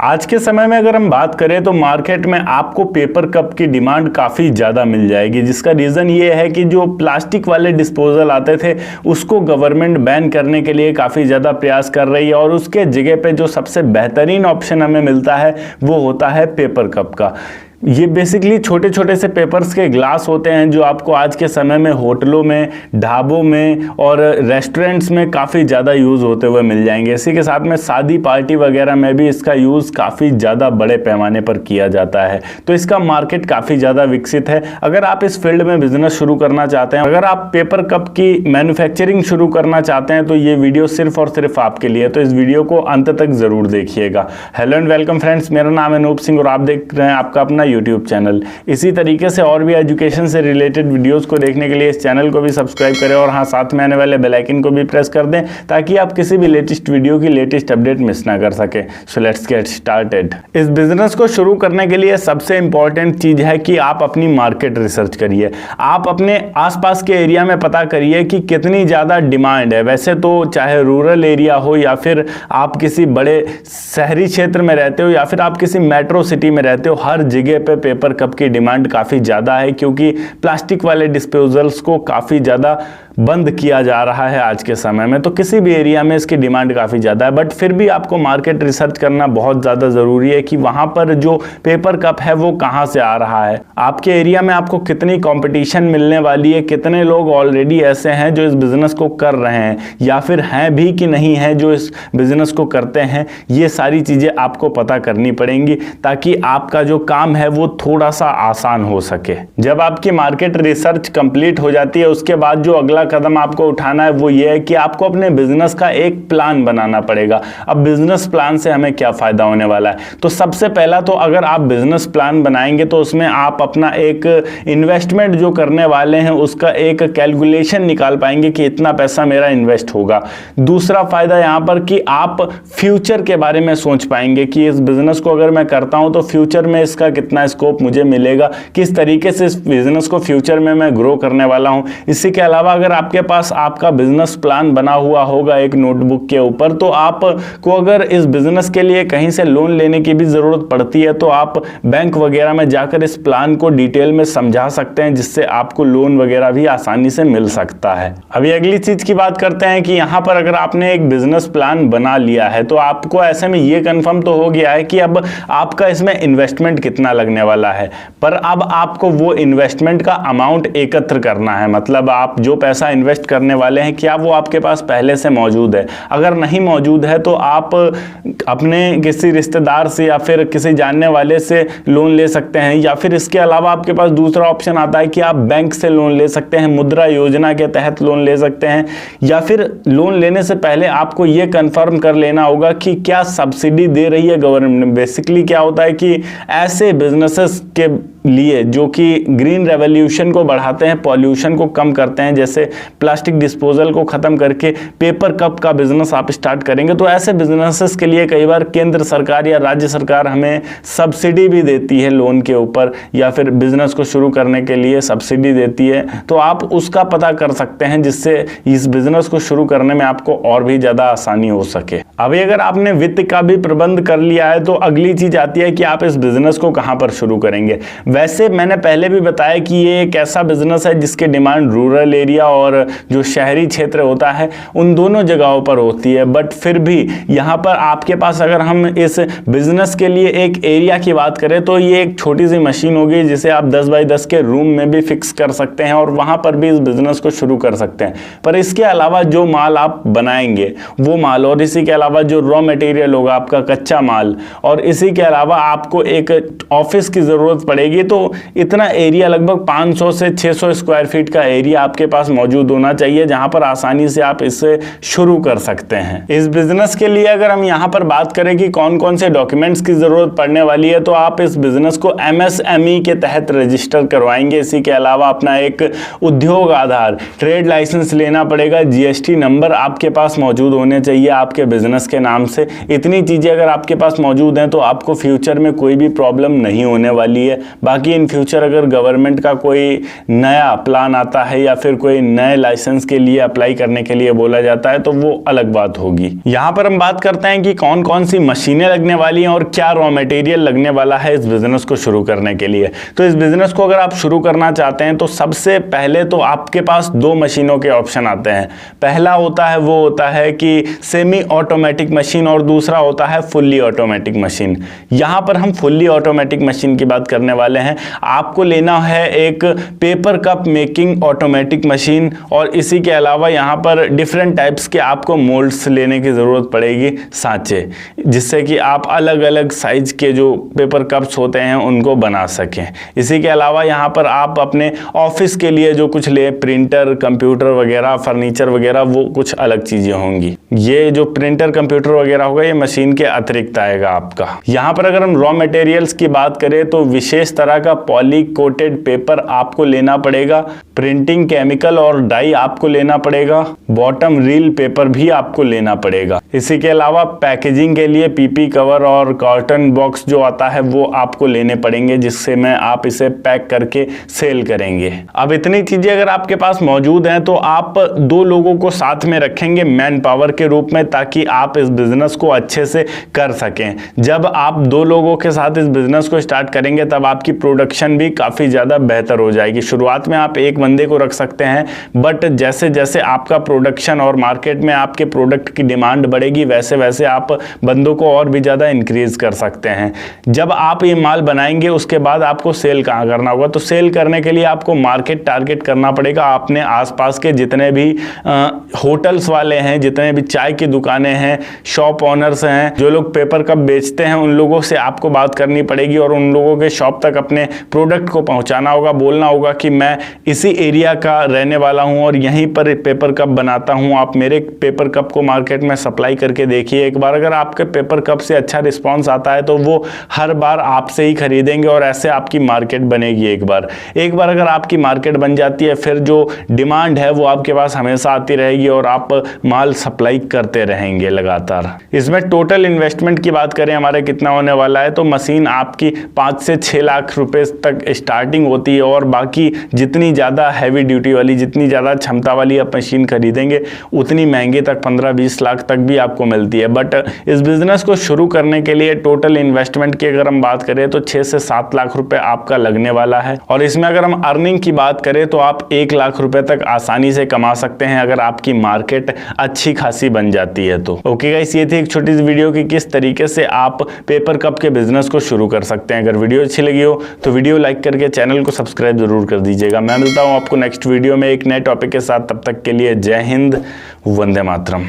आज के समय में अगर हम बात करें तो मार्केट में आपको पेपर कप की डिमांड काफ़ी ज़्यादा मिल जाएगी, जिसका रीज़न ये है कि जो प्लास्टिक वाले डिस्पोजल आते थे उसको गवर्नमेंट बैन करने के लिए काफ़ी ज़्यादा प्रयास कर रही है और उसके जगह पे जो सबसे बेहतरीन ऑप्शन हमें मिलता है वो होता है पेपर कप का। ये बेसिकली छोटे छोटे से पेपर्स के ग्लास होते हैं जो आपको आज के समय में होटलों में, ढाबों में और रेस्टोरेंट्स में काफ़ी ज़्यादा यूज़ होते हुए मिल जाएंगे। इसी के साथ में शादी पार्टी वगैरह में भी इसका यूज़ काफ़ी ज़्यादा बड़े पैमाने पर किया जाता है, तो इसका मार्केट काफ़ी ज़्यादा विकसित है। अगर आप इस फील्ड में बिजनेस शुरू करना चाहते हैं, अगर आप पेपर कप की मैन्युफैक्चरिंग शुरू करना चाहते हैं तो ये वीडियो सिर्फ और सिर्फ आपके लिए, तो इस वीडियो को अंत तक ज़रूर देखिएगा। हेलो एंड वेलकम फ्रेंड्स, मेरा नाम है अनूप सिंह और आप देख रहे हैं आपका अपना यूट्यूब चैनल। इसी तरीके से और भी एजुकेशन से रिलेटेड वीडियोस को देखने के लिए इस चैनल को भी सब्सक्राइब करें और हाँ, साथ में आने वाले बेल आइकन को भी प्रेस कर दें ताकि आप किसी भी लेटेस्ट वीडियो की लेटेस्ट अपडेट मिस ना कर सके। So let's get started. इस बिजनेस को शुरू करने के लिए सबसे इंपॉर्टेंट चीज है कि आप अपनी मार्केट रिसर्च करिए। आप अपने आसपास के एरिया में पता करिए कि कितनी ज़्यादा डिमांड है। वैसे तो चाहे रूरल एरिया हो या फिर आप किसी बड़े शहरी क्षेत्र में रहते हो या फिर आप किसी मेट्रो सिटी में रहते हो, हर जगह पे पेपर कप की डिमांड काफ़ी ज़्यादा है क्योंकि प्लास्टिक वाले डिस्पोजल्स को काफ़ी ज़्यादा बंद किया जा रहा है आज के समय में। तो किसी भी एरिया में इसकी डिमांड काफ़ी ज़्यादा है, बट फिर भी आपको मार्केट रिसर्च करना बहुत ज़्यादा ज़रूरी है कि वहाँ पर जो पेपर कप है वो कहाँ से आ रहा है, आपके एरिया में आपको कितनी कंपटीशन मिलने वाली है, कितने लोग ऑलरेडी ऐसे हैं जो इस बिज़नेस को कर रहे हैं या फिर हैं भी कि नहीं है जो इस बिज़नेस को करते हैं। ये सारी चीज़ें आपको पता करनी पड़ेंगी ताकि आपका जो काम है वो थोड़ा सा आसान हो सके। जब आपकी मार्केट रिसर्च कंप्लीट हो जाती है उसके बाद जो अगला कदम आपको उठाना है वो ये है कि आपको अपने बिजनेस का एक प्लान बनाना पड़ेगा। अब बिजनेस प्लान से हमें क्या फायदा होने वाला है, तो सबसे पहला तो अगर आप बिजनेस प्लान बनाएंगे तो उसमें आप अपना एक इन्वेस्टमेंट जो करने वाले हैं उसका एक कैलकुलेशन निकाल पाएंगे कि इतना पैसा मेरा इन्वेस्ट होगा। दूसरा फायदा यहाँ पर कि आप फ्यूचर के बारे में सोच पाएंगे कि इस बिजनेस को अगर मैं करता हूं तो फ्यूचर में इसका कितना स्कोप मुझे मिलेगा, किस तरीके से इस बिजनेस को फ्यूचर में मैं ग्रो करने वाला हूं। इसी के अलावा अगर आपके पास आपका बिजनेस प्लान बना हुआ होगा एक नोटबुक के ऊपर, तो आपको अगर इस बिजनेस के लिए कहीं से लोन लेने की भी जरूरत पड़ती है तो आप बैंक वगैरह में जाकर इस प्लान को डिटेल में समझा सकते हैं, जिससे आपको लोन वगैरह भी आसानी से मिल सकता है। अभी अगली चीज की बात करते हैं कि यहाँ पर अगर आपने एक बिजनेस प्लान बना लिया है तो आपको ऐसे में ये कंफर्म तो हो गया है कि अब आपका इसमें इन्वेस्टमेंट कितना लगने वाला है, पर अब आपको वो इन्वेस्टमेंट का अमाउंट एकत्र करना है। मतलब आप जो पैसा इन्वेस्ट करने वाले हैं क्या वो आपके पास पहले से मौजूद है। अगर नहीं मौजूद है तो आप अपने किसी रिश्तेदार से या फिर किसी जानने वाले से लोन ले सकते हैं, या फिर इसके अलावा आपके पास दूसरा ऑप्शन आता है कि आप बैंक से लोन ले सकते हैं, मुद्रा योजना के तहत लोन ले सकते हैं, या फिर लोन लेने से पहले आपको ये कंफर्म कर लेना होगा कि क्या सब्सिडी दे रही है गवर्नमेंट। बेसिकली क्या होता है कि ऐसे बिजनेसेस के लिए जो कि ग्रीन रेवोल्यूशन को बढ़ाते हैं, पॉल्यूशन को कम करते हैं, जैसे प्लास्टिक डिस्पोजल को खत्म करके पेपर कप का बिजनेस आप स्टार्ट करेंगे, तो ऐसे बिजनेसेस के लिए कई बार केंद्र सरकार या राज्य सरकार हमें सब्सिडी भी देती है लोन के ऊपर, या फिर बिजनेस को शुरू करने के लिए सब्सिडी देती है। तो आप उसका पता कर सकते हैं जिससे इस बिजनेस को शुरू करने में आपको और भी ज्यादा आसानी हो सके। अभी अगर आपने वित्त का भी प्रबंध कर लिया है तो अगली चीज आती है कि आप इस बिजनेस को कहां पर शुरू करेंगे। वैसे मैंने पहले भी बताया कि ये एक ऐसा बिजनेस है जिसकी डिमांड रूरल एरिया और जो शहरी क्षेत्र होता है उन दोनों जगहों पर होती है, बट फिर भी यहाँ पर आपके पास अगर हम इस बिजनेस के लिए एक एरिया की बात करें तो ये एक छोटी सी मशीन होगी जिसे आप 10 बाई 10 के रूम में भी फिक्स कर सकते हैं और वहां पर भी इस बिजनेस को शुरू कर सकते हैं। पर इसके अलावा जो माल आप बनाएंगे वो माल, और इसी के अलावा जो रॉ मटेरियल होगा आपका कच्चा माल, और इसी के अलावा आपको एक ऑफिस की जरूरत पड़ेगी, तो इतना एरिया लगभग 500 से 600 स्क्वायर फीट का एरिया आपके पास मौजूद होना चाहिए जहां पर आसानी से आप इसे शुरू कर सकते हैं। इस बिजनेस के लिए अगर हम यहां पर बात करें कि कौन कौन से डॉक्यूमेंट्स की जरूरत पड़ने वाली है, तो आप इस बिजनेस को MSME के तहत रजिस्टर करवाएंगे। इसी के अलावा अपना एक उद्योग आधार, ट्रेड लाइसेंस लेना पड़ेगा, GST नंबर आपके पास मौजूद होने चाहिए आपके बिजनेस के नाम से। इतनी चीजें अगर आपके पास मौजूद हैं तो आपको फ्यूचर में कोई भी प्रॉब्लम नहीं होने वाली है। बाकी इन फ्यूचर अगर गवर्नमेंट का कोई नया प्लान आता है या फिर कोई नए लाइसेंस के लिए अप्लाई करने के लिए बोला जाता है तो वो अलग बात होगी। यहाँ पर हम बात करते हैं कि कौन कौन सी मशीनें लगने वाली हैं और क्या रॉ मटेरियल लगने वाला है इस बिजनेस को शुरू करने के लिए। तो इस बिजनेस को अगर आप शुरू करना चाहते हैं तो सबसे पहले तो आपके पास दो मशीनों के ऑप्शन आते हैं। पहला होता है कि सेमी ऑटोमेटिक मशीन और दूसरा होता है फुल्ली ऑटोमेटिक मशीन। यहाँ पर हम फुल्ली ऑटोमेटिक मशीन की बात करने वाले हैं। आपको लेना है एक paper cup making automatic machine और इसी के अलावा यहाँ पर डिफरेंट टाइप्स के आपको मोल्ड्स लेने की ज़रूरत पड़ेगी, सांचे, जिससे कि आप अलग अलग साइज के जो पेपर कप्स होते हैं उनको बना सकें। इसी के अलावा यहाँ पर आप अपने ऑफिस के लिए जो कुछ ले, प्रिंटर, कंप्यूटर वगैरह, फर्नीचर वगैरह, वो कुछ अलग चीज़ें होंगी। ये जो प्रिंटर, कंप्यूटर वगैरह होगा ये मशीन के अतिरिक्त आएगा आपका। यहाँ पर अगर हम रॉ मटेरियल्स की बात करें तो विशेष तरह का पॉली कोटेड पेपर आपको लेना पड़ेगा, प्रिंटिंग केमिकल और डाई आपको लेना पड़ेगा, बॉटम रील पेपर भी आपको लेना पड़ेगा। इसी के अलावा पैकेजिंग के लिए पीपी कवर और कॉटन बॉक्स जो आता है वो आपको लेने पड़ेंगे, जिससे में आप इसे पैक करके सेल करेंगे। अब इतनी चीजें अगर आपके पास मौजूद हैं तो आप दो लोगों को साथ में रखेंगे मैन पावर के रूप में, ताकि आप इस बिजनेस को अच्छे से कर सकें। जब आप दो लोगों के साथ इस बिजनेस को स्टार्ट करेंगे तब आपकी प्रोडक्शन भी काफ़ी ज़्यादा बेहतर हो जाएगी। शुरुआत में आप एक बंदे को रख सकते हैं, बट जैसे जैसे आपका प्रोडक्शन और मार्केट में आपके प्रोडक्ट की डिमांड बढ़ेगी वैसे वैसे आप बंदों को और भी ज़्यादा इंक्रीज कर सकते हैं। जब आप ये माल बनाएंगे उसके बाद आपको सेल कहाँ करना होगा, तो सेल करने के लिए आपको मार्केट टारगेट करना पड़ेगा। अपने आसपास के जितने भी होटल्स वाले हैं, जितने भी चाय की दुकानें हैं, शॉप ओनर्स हैं, जो लोग पेपर कप बेचते हैं, उन लोगों से आपको बात करनी पड़ेगी और उन लोगों के शॉप तक अपने प्रोडक्ट को पहुंचाना होगा। बोलना होगा कि मैं इसी एरिया का रहने वाला हूं और यहीं पर पेपर कप बनाता हूं, आप मेरे पेपर कप को मार्केट में सप्लाई करके देखिए। एक बार अगर आपके पेपर कप से अच्छा रिस्पॉन्स आता है तो वो हर बार आपसे ही खरीदेंगे और ऐसे आपकी मार्केट बनेगी। एक बार अगर आपकी मार्केट बन जाती है फिर जो डिमांड है वो आपके पास हमेशा आती रहेगी और आप माल सप्लाई करते रहेंगे लगातार। इसमें टोटल इन्वेस्टमेंट की बात करें हमारे कितना होने वाला है, तो मशीन आपकी 5 से 6 लाख रुपए तक स्टार्टिंग होती है और बाकी जितनी ज़्यादा हैवी ड्यूटी वाली, जितनी ज़्यादा क्षमता वाली आप मशीन खरीदेंगे उतनी महंगे तक 15-20 लाख तक भी आपको मिलती है। बट इस बिज़नेस को शुरू करने के लिए टोटल इन्वेस्टमेंट की अगर हम बात करें तो 6 से 7 लाख रुपए आपका लगने वाला है और इसमें अगर हम अर्निंग की बात करें तो आप 1 लाख रुपए तक आसानी से कमा सकते हैं अगर आपकी मार्केट अच्छी खासी बन जाती है तो। ओके गाइस, ये थी एक छोटी सी वीडियो कि किस तरीके से आप पेपर कप के बिजनेस को शुरू कर सकते हैं। अगर वीडियो अच्छी लगी हो तो वीडियो लाइक करके चैनल को सब्सक्राइब जरूर कर दीजिएगा। मैं मिलता हूं आपको नेक्स्ट वीडियो में एक नए टॉपिक के साथ। तब तक के लिए जय हिंद, वंदे मातरम।